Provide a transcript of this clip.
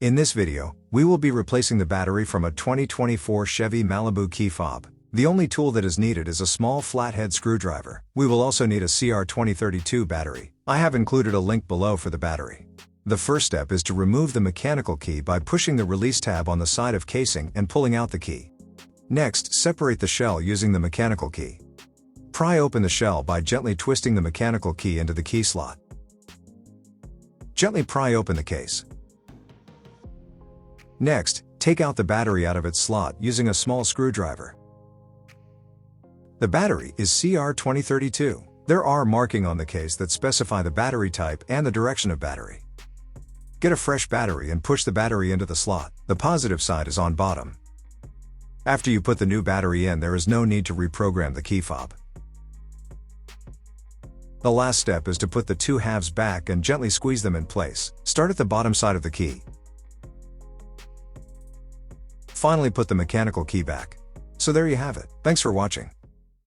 In this video, we will be replacing the battery from a 2024 Chevy Malibu Key Fob. The only tool that is needed is a small flathead screwdriver. We will also need a CR2032 battery. I have included a link below for the battery. The first step is to remove the mechanical key by pushing the release tab on the side of casing and pulling out the key. Next, separate the shell using the mechanical key. Pry open the shell by gently twisting the mechanical key into the key slot. Gently pry open the case. Next, take out the battery out of its slot using a small screwdriver. The battery is CR2032. There are markings on the case that specify the battery type and the direction of battery. Get a fresh battery and push the battery into the slot. The positive side is on bottom. After you put the new battery in, there is no need to reprogram the key fob. The last step is to put the two halves back and gently squeeze them in place. Start at the bottom side of the key. Finally, put the mechanical key back. So there you have it. Thanks for watching.